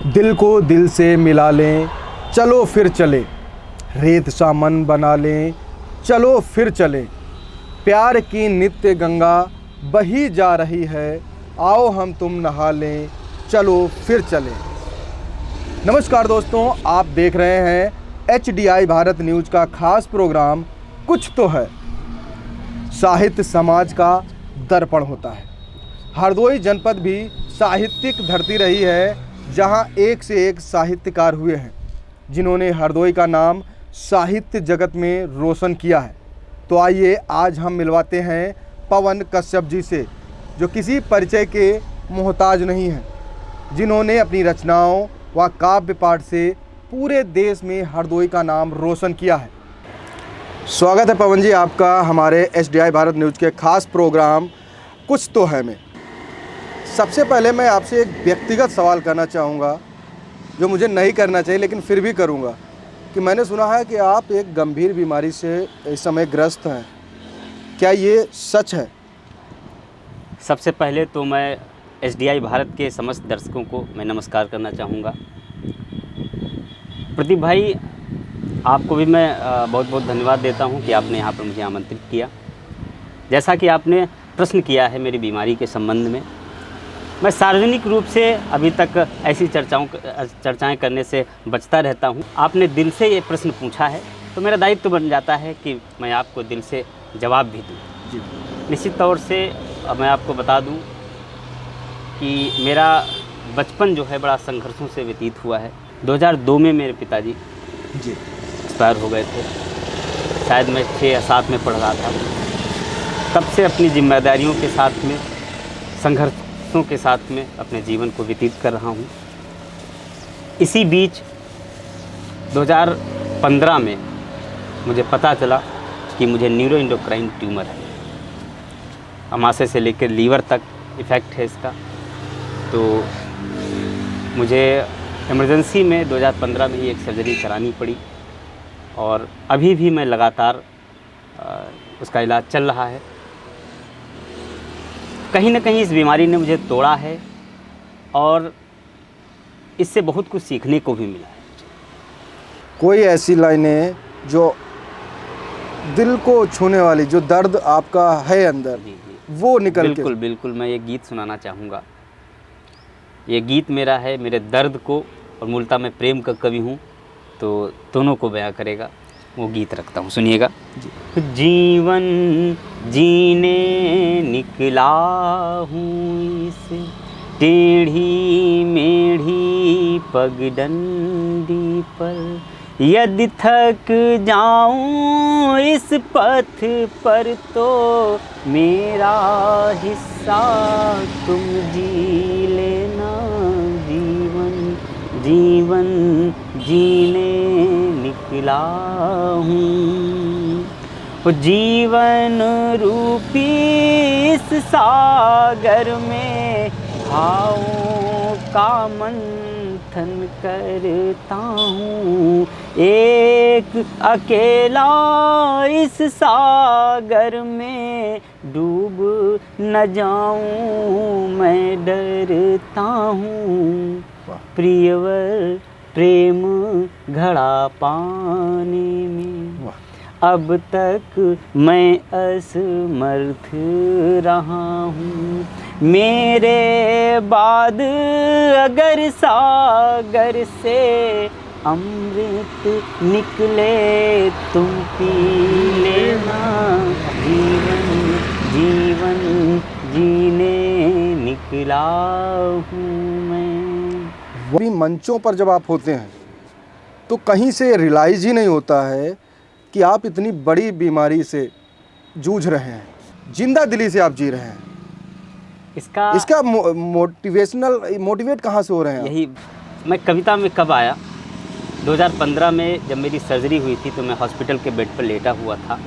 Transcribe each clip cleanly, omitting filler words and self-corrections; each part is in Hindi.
दिल को दिल से मिला लें, चलो फिर चले, रेत सा मन बना लें, चलो फिर चले, प्यार की नित्य गंगा बही जा रही है, आओ हम तुम नहा लें, चलो फिर चले। नमस्कार दोस्तों, आप देख रहे हैं HDI भारत न्यूज़ का खास प्रोग्राम कुछ तो है। साहित्य समाज का दर्पण होता है। हरदोई जनपद भी साहित्यिक धरती रही है, जहां एक से एक साहित्यकार हुए हैं, जिन्होंने हरदोई का नाम साहित्य जगत में रोशन किया है। तो आइए आज हम मिलवाते हैं पवन कश्यप जी से, जो किसी परिचय के मोहताज नहीं हैं, जिन्होंने अपनी रचनाओं व काव्य पाठ से पूरे देश में हरदोई का नाम रोशन किया है। स्वागत है पवन जी आपका हमारे HDI भारत न्यूज़ के खास प्रोग्राम कुछ तो है में। सबसे पहले मैं आपसे एक व्यक्तिगत सवाल करना चाहूँगा, जो मुझे नहीं करना चाहिए लेकिन फिर भी करूँगा, कि मैंने सुना है कि आप एक गंभीर बीमारी से इस समय ग्रस्त हैं। क्या ये सच है? सबसे पहले तो मैं HDI भारत के समस्त दर्शकों को मैं नमस्कार करना चाहूँगा। प्रदीप भाई, आपको भी मैं बहुत बहुत धन्यवाद देता हूँ कि आपने यहाँ पर मुझे आमंत्रित किया। जैसा कि आपने प्रश्न किया है मेरी बीमारी के संबंध में, मैं सार्वजनिक रूप से अभी तक ऐसी चर्चाएं करने से बचता रहता हूं। आपने दिल से ये प्रश्न पूछा है तो मेरा दायित्व तो बन जाता है कि मैं आपको दिल से जवाब भी दूं। निश्चित तौर से मैं आपको बता दूं कि मेरा बचपन जो है बड़ा संघर्षों से व्यतीत हुआ है। 2002 में मेरे पिताजी एक्सपायर हो गए थे। शायद मैं 6 या 7 में पढ़ रहा था। तब से अपनी जिम्मेदारियों के साथ में, संघर्षों के साथ में अपने जीवन को व्यतीत कर रहा हूँ। इसी बीच 2015 में मुझे पता चला कि मुझे न्यूरोएंडोक्राइन ट्यूमर है। अमाशय से लेकर लीवर तक इफ़ेक्ट है इसका। तो मुझे इमरजेंसी में 2015 में ही एक सर्जरी करानी पड़ी और अभी भी मैं लगातार उसका इलाज चल रहा है। कहीं ना कहीं इस बीमारी ने मुझे तोड़ा है और इससे बहुत कुछ सीखने को भी मिला है। कोई ऐसी लाइनें जो दिल को छूने वाली, जो दर्द आपका है अंदर, जी, वो निकल के। बिल्कुल मैं ये गीत सुनाना चाहूँगा। ये गीत मेरा है, मेरे दर्द को, और मूलतः मैं प्रेम का कवि हूँ, तो दोनों को बयां करेगा। वो गीत रखता हूँ, सुनिएगा। जीवन जीने निकला हूँ इस टेढ़ी मेढ़ी पगडंडी पर, यदि थक जाऊं इस पथ पर तो मेरा हिस्सा तुम जी लेना। जीवन जीने निकला हूँ, जीवन रूपी इस सागर में भावों का मंथन करता हूँ। एक अकेला इस सागर में डूब न जाऊँ मैं डरता हूँ। प्रियवर प्रेम घड़ा पाने में अब तक मैं असमर्थ रहा हूँ। मेरे बाद अगर सागर से अमृत निकले तुम पी लेना। जीवन जीने निकला हूँ मैं। भी मंचों पर जब आप होते हैं तो कहीं से रियलाइज़ ही नहीं होता है कि आप इतनी बड़ी बीमारी से जूझ रहे हैं, जिंदा दिली से आप जी रहे हैं। इसका मोटिवेट कहाँ से हो रहे हैं? यही मैं कविता में कब आया, 2015 में जब मेरी सर्जरी हुई थी तो मैं हॉस्पिटल के बेड पर लेटा हुआ था।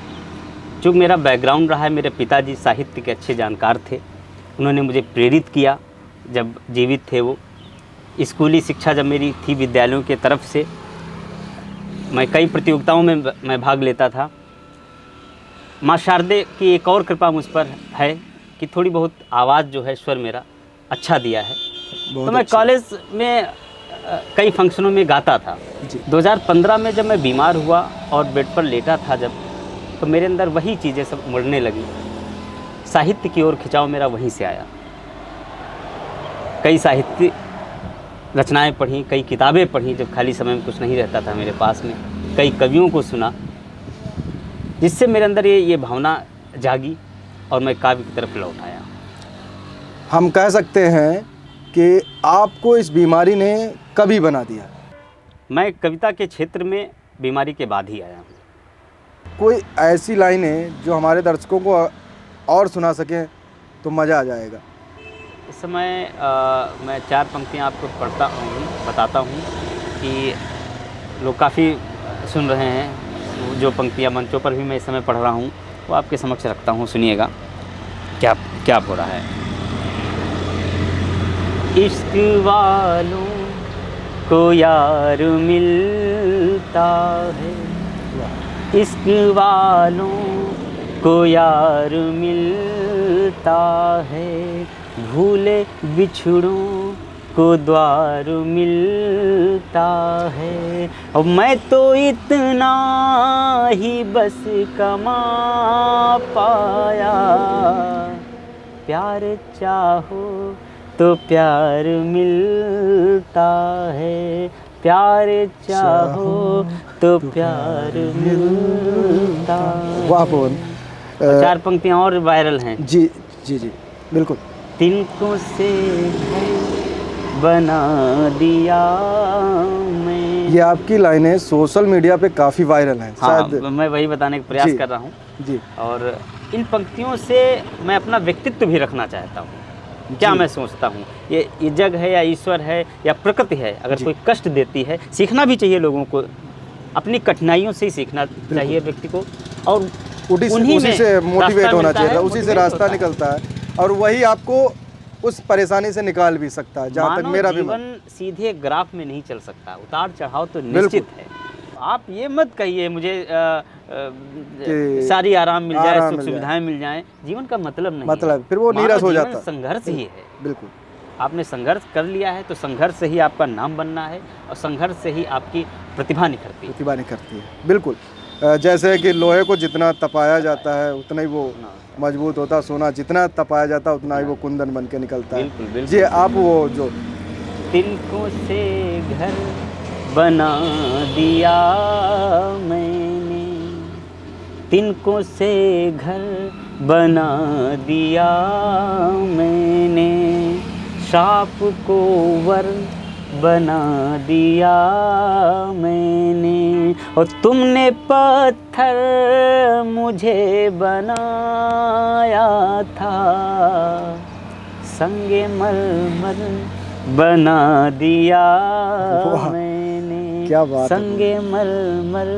जो मेरा बैकग्राउंड रहा है, मेरे पिताजी साहित्य के अच्छे जानकार थे। उन्होंने मुझे प्रेरित किया जब जीवित थे वो। स्कूली शिक्षा जब मेरी थी विद्यालयों के तरफ से, मैं कई प्रतियोगिताओं में मैं भाग लेता था। माँ शारदे की एक और कृपा मुझ पर है कि थोड़ी बहुत आवाज़ जो है, स्वर मेरा अच्छा दिया है। तो मैं कॉलेज में कई फंक्शनों में गाता था। जी। 2015 में जब मैं बीमार हुआ और बेड पर लेटा था जब, तो मेरे अंदर वही चीज़ें सब मुड़ने लगी। साहित्य की ओर खिंचाव मेरा वहीं से आया। कई साहित्य रचनाएं पढ़ी, कई किताबें पढ़ी जब खाली समय में कुछ नहीं रहता था मेरे पास में, कई कवियों को सुना, जिससे मेरे अंदर ये भावना जागी और मैं काव्य की तरफ लौट आया। हम कह सकते हैं कि आपको इस बीमारी ने कभी बना दिया? मैं कविता के क्षेत्र में बीमारी के बाद ही आया हूँ। कोई ऐसी लाइनें जो हमारे दर्शकों को और सुना सकें तो मज़ा आ जाएगा। इस समय मैं 4 पंक्तियाँ आपको पढ़ता हूँ, बताता हूँ कि लोग काफ़ी सुन रहे हैं। जो पंक्तियाँ मंचों पर भी मैं इस समय पढ़ रहा हूँ वो आपके समक्ष रखता हूँ, सुनिएगा क्या क्या हो रहा है। इश्क वालों को यार मिलता है, इश्क वालों को यार मिलता है, भूले बिछड़ों को द्वार मिलता है। और मैं तो इतना ही बस कमा पाया, प्यार चाहो तो प्यार मिलता है, प्यार चाहो तो प्यार मिलता है। वाह पवन। 4 पंक्तियाँ और वायरल हैं। जी जी जी बिल्कुल। तिनकों से घर बना दिया मैं। ये आपकी लाइनें सोशल मीडिया पे काफ़ी वायरल हैं। हाँ, शायद मैं वही बताने का प्रयास कर रहा हूँ। जी। और इन पंक्तियों से मैं अपना व्यक्तित्व भी रखना चाहता हूँ। क्या मैं सोचता हूँ, ये जग है या ईश्वर है या प्रकृति है, अगर कोई कष्ट देती है, सीखना भी चाहिए लोगों को, अपनी कठिनाइयों से ही सीखना चाहिए व्यक्ति को, और उसी से मोटिवेट होना चाहिए, उसी से रास्ता निकलता है, और वही आपको उस परेशानी से निकाल भी सकता है। जहाँ तक मेरा जीवन सीधे ग्राफ में नहीं चल सकता, उतार चढ़ाव तो निश्चित है। आप ये मत कहिए मुझे सारी आराम मिल जाए, सुख सुविधाएं मिल जाएं, जीवन का मतलब नहीं, मतलब फिर वो नीरस हो जाता है। संघर्ष ही है। बिल्कुल। आपने संघर्ष कर लिया है तो संघर्ष से ही आपका नाम बनना है, और संघर्ष से ही आपकी प्रतिभा निखरती है। बिल्कुल। जैसे कि लोहे को जितना तपाया जाता है उतना ही वो मजबूत होता है, सोना जितना तपाया जाता है उतना ही वो कुंदन बन के निकलता है। बिल्कुल, बिल्कुल। जी, आप वो जो तिनकों से घर बना दिया मैंने, तिनकों से घर बना दिया मैंने, श्राप को वर बना दिया मैंने, और तुमने पत्थर मुझे बनाया था, संगे मरमर बना दिया मैंने, क्या बात है। संगे मरमर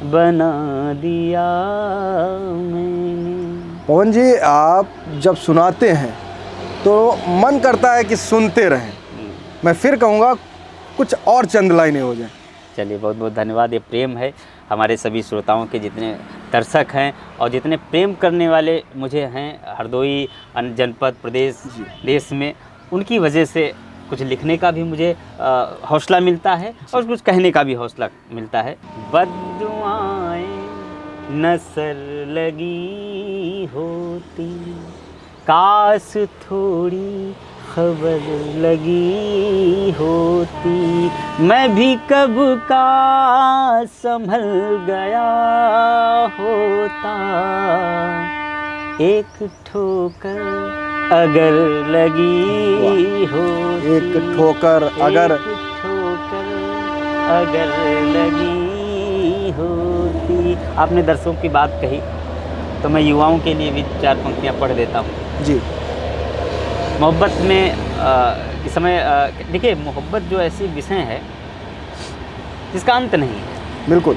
बना दिया मैंने। पवन जी, आप जब सुनाते हैं तो मन करता है कि सुनते रहें। मैं फिर कहूँगा कुछ और चंद लाइनें हो जाएं। चलिए, बहुत बहुत धन्यवाद। ये प्रेम है हमारे सभी श्रोताओं के, जितने दर्शक हैं और जितने प्रेम करने वाले मुझे हैं हरदोई, अन्य जनपद, प्रदेश, देश में, उनकी वजह से कुछ लिखने का भी मुझे हौसला मिलता है और कुछ कहने का भी हौसला मिलता है। बद्दुआएं नसर लगी होती, काश थोड़ी खबर लगी होती, मैं भी कब का संभल गया होता, एक ठोकर अगर लगी होती, एक ठोकर अगर लगी होती। आपने दर्शकों की बात कही तो मैं युवाओं के लिए भी 4 पंक्तियाँ पढ़ देता हूँ। जी। मोहब्बत में इस समय देखिए, मोहब्बत जो ऐसी विषय है जिसका अंत नहीं है। बिल्कुल।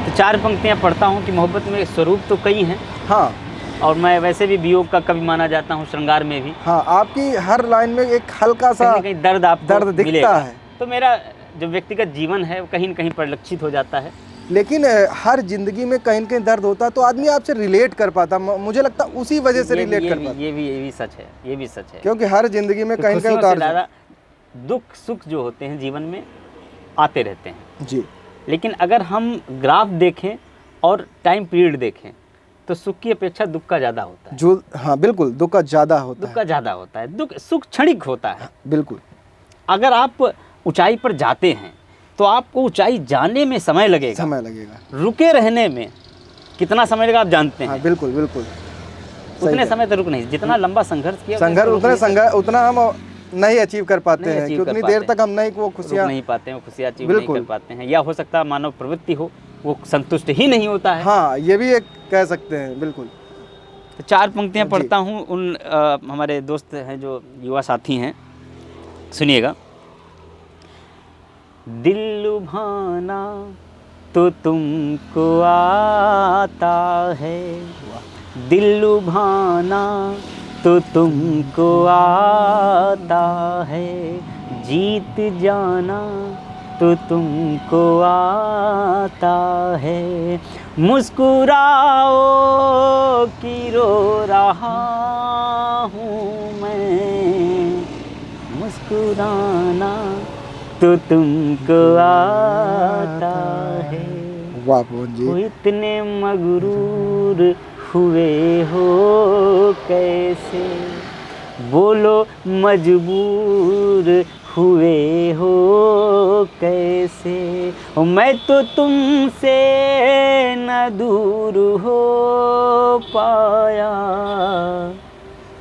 तो 4 पंक्तियाँ पढ़ता हूँ कि मोहब्बत में स्वरूप तो कई हैं। हाँ। और मैं वैसे भी वियोग का कवि माना जाता हूँ, श्रृंगार में भी। हाँ, आपकी हर लाइन में एक हल्का सा कहीं दर्द आपको दर्द दिखता है। तो मेरा जो व्यक्तिगत जीवन है वो कहीं न कहीं परिलक्षित हो जाता है। लेकिन हर जिंदगी में कहीं न कहीं दर्द होता है तो आदमी आपसे रिलेट कर पाता, मुझे लगता है उसी वजह से रिलेट कर पाता। ये भी सच है, ये भी सच है। क्योंकि हर जिंदगी में कहीं न कहीं उतार दुख सुख जो होते हैं जीवन में आते रहते हैं, जी लेकिन अगर हम ग्राफ देखें और टाइम पीरियड देखें तो सुख की अपेक्षा दुख का ज़्यादा होता है। जो हाँ बिल्कुल, दुख का ज़्यादा होता दुख है। का ज़्यादा होता है, दुख सुख क्षणिक होता है। बिल्कुल। अगर आप ऊंचाई पर जाते हैं तो आपको ऊंचाई जाने में समय लगेगा, समय लगेगा। रुके रहने में कितना समय लगेगा आप जानते हैं। हाँ बिल्कुल बिल्कुल। उतने समय तक रुक नहीं, जितना लंबा संघर्ष किया उतना हम नहीं अचीव कर पाते नहीं हैं, achieve कि कर उतनी पाते देर हैं। तक हम नहीं वो रुक खुशियाँ नहीं पाते हैं, वो खुशियाँ अचीव नहीं बिल्कुल। कर पाते हैं, या हो सकता है मानव प्रवृत्ति हो वो संतुष्ट ही नहीं होता है। हाँ ये भी एक कह सकते हैं। बिल्कुल। तो 4 पंक्तियाँ जी। पढ़ता हूँ उन हमारे दोस्त हैं जो युवा साथी हैं, सुनिएगा। दिल लुभाना तो तुमको आता है, दिल लुभाना तो तुमको आता है, जीत जाना तो तुमको आता है, मुस्कुराओ कि रो रहा हूँ मैं, मुस्कुराना तो तुमको आता है। वाह पवन जी। वो इतने मगरूर हुए हो कैसे, बोलो मजबूर हुए हो कैसे, मैं तो तुमसे न दूर हो पाया,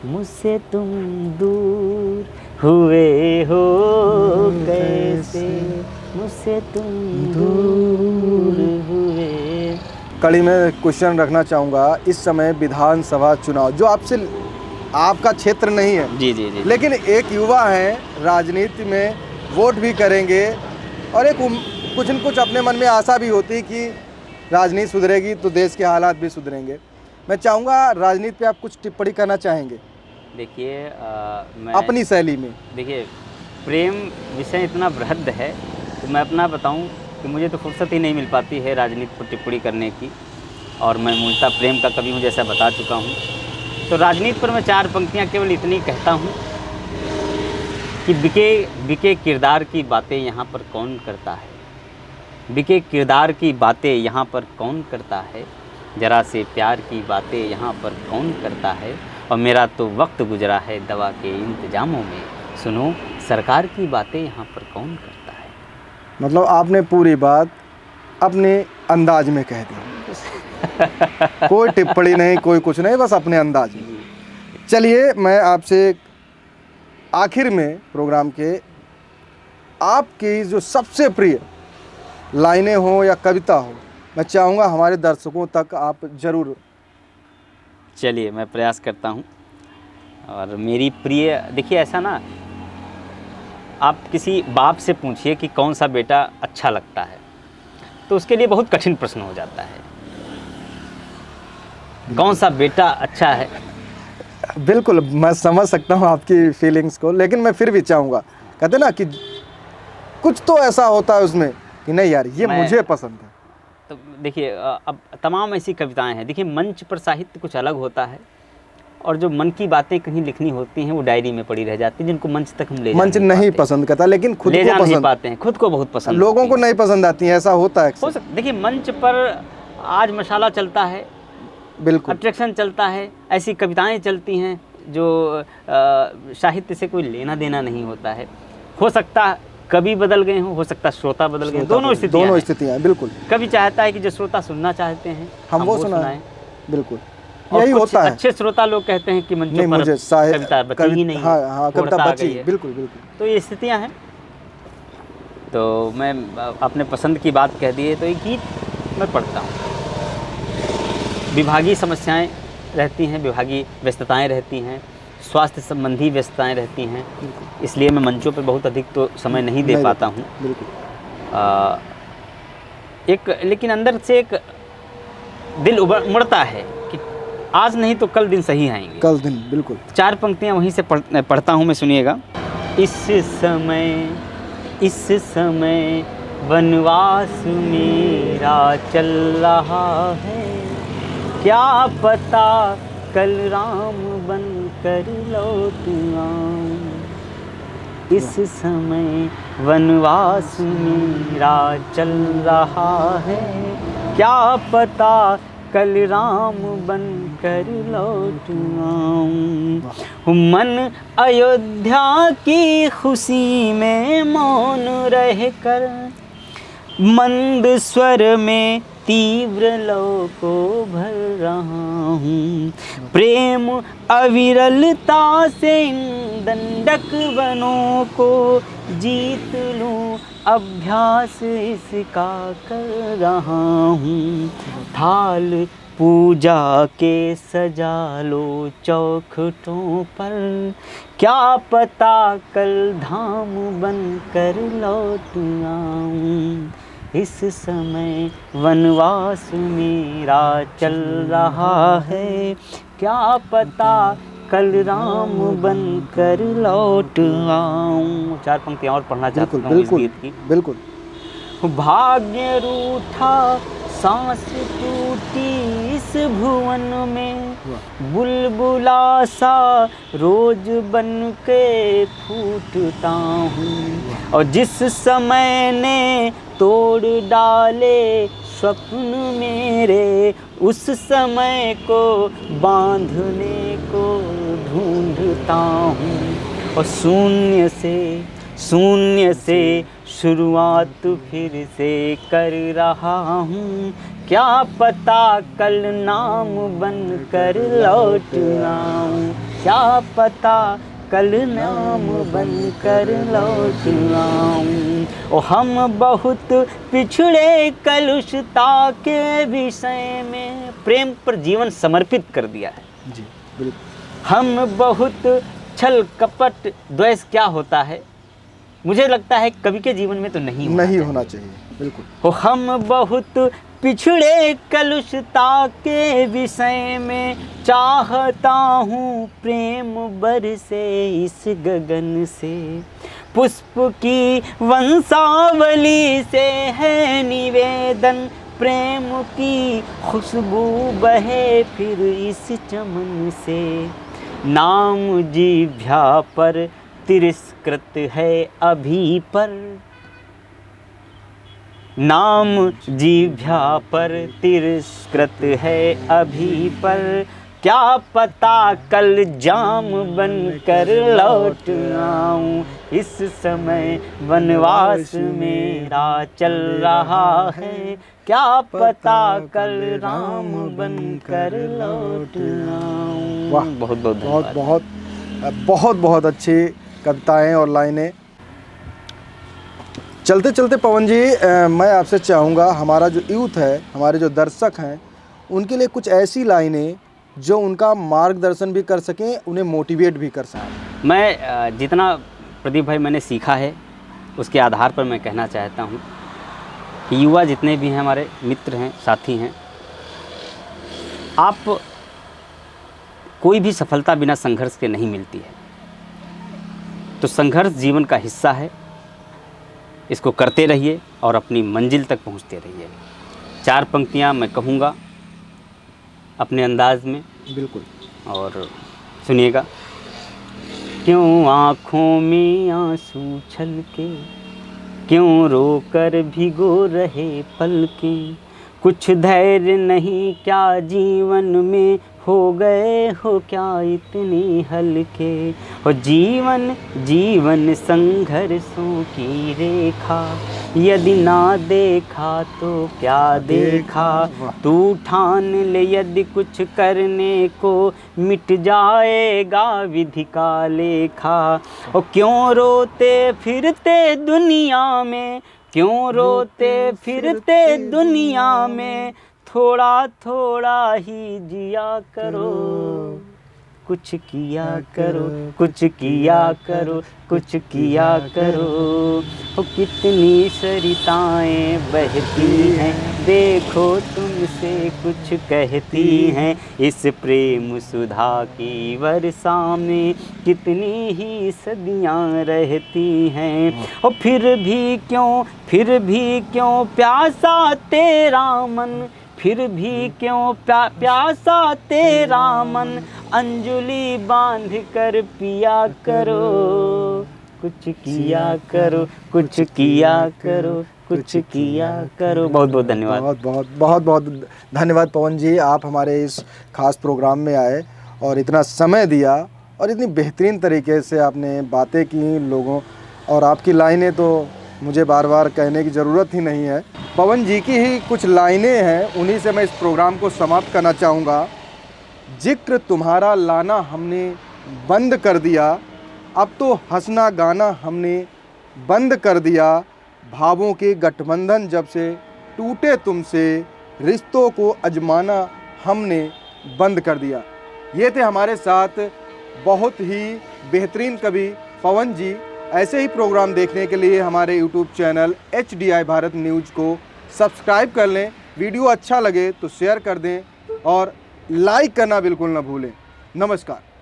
मुझसे तुम दूर हुए हो कैसे, मुझसे तुम दूर हुए। कड़ी में क्वेश्चन रखना चाहूँगा। इस समय विधानसभा चुनाव जो आपसे आपका क्षेत्र नहीं है, जी जी जी, लेकिन एक युवा हैं, राजनीति में वोट भी करेंगे और एक कुछ न कुछ अपने मन में आशा भी होती है कि राजनीति सुधरेगी तो देश के हालात भी सुधरेंगे। मैं चाहूँगा राजनीति पे आप कुछ टिप्पणी करना चाहेंगे देखिए मैं अपनी शैली में। देखिए प्रेम विषय इतना बृहद है तो मैं अपना बताऊं कि मुझे तो फुर्सत ही नहीं मिल पाती है राजनीति पर टिप्पणी करने की, और मैं मूलतः प्रेम का कवि हूँ जैसा बता चुका हूँ। तो राजनीति पर मैं 4 पंक्तियाँ केवल इतनी कहता हूँ कि बिके किरदार की बातें यहाँ पर कौन करता है, बिके किरदार की बातें यहाँ पर कौन करता है, ज़रा से प्यार की बातें यहाँ पर कौन करता है, और मेरा तो वक्त गुजरा है दवा के इंतजामों में, सुनो सरकार की बातें यहाँ पर कौन करता है। मतलब आपने पूरी बात अपने अंदाज में कह दी। कोई टिप्पणी नहीं, कोई कुछ नहीं, बस अपने अंदाज में। चलिए मैं आपसे आखिर में प्रोग्राम के आपकी जो सबसे प्रिय लाइनें हो या कविता हो, मैं चाहूँगा हमारे दर्शकों तक आप ज़रूर। चलिए मैं प्रयास करता हूँ। और मेरी प्रिय, देखिए ऐसा ना, आप किसी बाप से पूछिए कि कौन सा बेटा अच्छा लगता है तो उसके लिए बहुत कठिन प्रश्न हो जाता है, कौन सा बेटा अच्छा है। बिल्कुल मैं समझ सकता हूँ आपकी फीलिंग्स को, लेकिन मैं फिर भी चाहूँगा, कहते ना कि कुछ तो ऐसा होता है उसमें कि नहीं यार ये मुझे पसंद है। तो देखिए अब तमाम ऐसी कविताएं हैं। देखिए मंच पर साहित्य कुछ अलग होता है, और जो मन की बातें कहीं लिखनी होती हैं वो डायरी में पड़ी रह जाती हैं, जिनको मंच तक हम ले मंच नहीं पसंद करता, लेकिन खुद को नहीं पसंद पाते हैं, खुद को बहुत पसंद, लोगों को नहीं पसंद आती है, ऐसा होता है हो सकता। देखिए मंच पर आज मशाला चलता है, बिल्कुल अट्रैक्शन चलता है, ऐसी कविताएं चलती हैं जो साहित्य से कोई लेना देना नहीं होता है। हो सकता कवि बदल गए हों, हो सकता श्रोता बदल गए, दोनों स्थितियाँ बिल्कुल। कवि चाहता है कि जो श्रोता सुनना चाहते हैं हम वो सुनाएं, बिल्कुल और यही होता है। अच्छे श्रोता लोग कहते हैं कि मंचों पर मुझे कविता बची ही नहीं, हाँ कविता बची, बिल्कुल बिल्कुल। तो ये स्थितियाँ हैं। तो मैं अपने पसंद की बात कह दी है, तो एक गीत मैं पढ़ता हूँ। विभागीय समस्याएं रहती हैं, विभागीय व्यस्तताएं रहती हैं, स्वास्थ्य संबंधी व्यस्तताएं रहती हैं, इसलिए मैं मंचों पर बहुत अधिक तो समय नहीं दे पाता हूँ। एक लेकिन अंदर से एक दिल उमड़ता है कि आज नहीं तो कल दिन सही आएंगे, कल दिन, बिल्कुल। 4 पंक्तियाँ वहीं से पढ़ता हूँ मैं, सुनिएगा। इस समय वनवास मेरा चल रहा है, क्या पता कल राम बन कर लौट आऊं। इस समय वनवास मेरा चल रहा है, क्या पता कल राम बन कर लौट आऊं। मन अयोध्या की खुशी में मौन रहकर मंद स्वर में तीव्र लौ को भर रहा हूँ। प्रेम अविरलता से इन दंडक वनों को जीत लूँ, अभ्यास इसका कर रहा हूँ। थाल पूजा के सजा लो चौखटों पर, क्या पता कल धाम बन कर लौट आऊं। इस समय वनवास मेरा चल रहा है, क्या पता कल राम बन कर लौट आऊं। 4 पंक्तियाँ और पढ़ना चाहता हूँ इस गीत की। बिल्कुल। भाग्य रूठा सांस टूटी इस भुवन में, बुलबुला सा रोज बन के फूटता हूँ। और जिस समय ने तोड़ डाले स्वप्न मेरे, उस समय को बांधने को ढूंढता हूँ। और शून्य से शुरुआत फिर से कर रहा हूँ, क्या पता कल नाम बन कर लौट आऊं। क्या पता कल नाम बन कर लौट आऊं। ओ हम बहुत पिछड़े कलुषता के विषय में, प्रेम पर जीवन समर्पित कर दिया है जी बिल्कुल। हम बहुत छल कपट द्वेष क्या होता है, मुझे लगता है कवि के जीवन में तो नहीं होना चाहिए। बिल्कुल। हो हम बहुत पिछड़े कलुषता के विषय में, चाहता हूँ प्रेम बरसे इस गगन से। पुष्प की वंशावली से है निवेदन, प्रेम की खुशबू बहे फिर इस चमन से। नाम जिह्वा पर तिरस्कृत है अभी पर, नाम जिह्वा पर तिरस्कृत है अभी पर, क्या पता कल जाम बन कर लौट आऊं। इस समय वनवास मेरा चल रहा है, क्या पता कल राम बन कर लौट आऊं। वाह, बहुत बहुत धन्यवाद। बहुत बहुत अच्छी कविताएं और लाइनें। चलते चलते पवन जी, मैं आपसे चाहूँगा हमारा जो यूथ है, हमारे जो दर्शक हैं, उनके लिए कुछ ऐसी लाइनें जो उनका मार्गदर्शन भी कर सकें, उन्हें मोटिवेट भी कर सकें। मैं जितना प्रदीप भाई मैंने सीखा है उसके आधार पर मैं कहना चाहता हूँ कि युवा जितने भी हैं, हमारे मित्र हैं, साथी हैं, आप कोई भी सफलता बिना संघर्ष के नहीं मिलती है। तो संघर्ष जीवन का हिस्सा है, इसको करते रहिए और अपनी मंजिल तक पहुंचते रहिए। 4 पंक्तियां मैं कहूँगा अपने अंदाज में। बिल्कुल। और सुनिएगा। क्यों आँखों में आंसू छलके, क्यों रोकर भिगो रहे पलकें, कुछ धैर्य नहीं क्या जीवन में, हो गए हो क्या इतने हल्के। और जीवन संघर्षों की रेखा, यदि ना देखा तो क्या देखा। तू ठान ले यदि कुछ करने को, मिट जाएगा विधि का लेखा। और क्यों रोते फिरते दुनिया में, क्यों रोते फिरते दुनिया में, थोड़ा थोड़ा ही जिया करो, कुछ किया करो, कुछ किया करो, कुछ किया करो। ओ कितनी सरिताएं बहती हैं, देखो तुमसे कुछ कहती हैं। इस प्रेम सुधा की वर्षा में कितनी ही सदियां रहती हैं। और फिर भी क्यों प्यासा तेरा मन, फिर भी क्यों प्यासा तेरा मन, अंजुली बांध कर पिया करो, कुछ किया करो, कुछ किया करो, कुछ किया करो। बहुत बहुत धन्यवाद। बहुत बहुत धन्यवाद पवन जी, आप हमारे इस खास प्रोग्राम में आए और इतना समय दिया और इतनी बेहतरीन तरीके से आपने बातें की लोगों, और आपकी लाइनें तो मुझे बार बार कहने की ज़रूरत ही नहीं है। पवन जी की ही कुछ लाइनें हैं, उन्हीं से मैं इस प्रोग्राम को समाप्त करना चाहूँगा। जिक्र तुम्हारा लाना हमने बंद कर दिया, अब तो हंसना गाना हमने बंद कर दिया। भावों के गठबंधन जब से टूटे तुमसे, रिश्तों को अजमाना हमने बंद कर दिया। ये थे हमारे साथ बहुत ही बेहतरीन कवि पवन जी। ऐसे ही प्रोग्राम देखने के लिए हमारे YouTube channel HDI Bharat news को सब्सक्राइब कर लें। वीडियो अच्छा लगे तो शेयर कर दें और लाइक करना बिल्कुल ना भूलें। नमस्कार।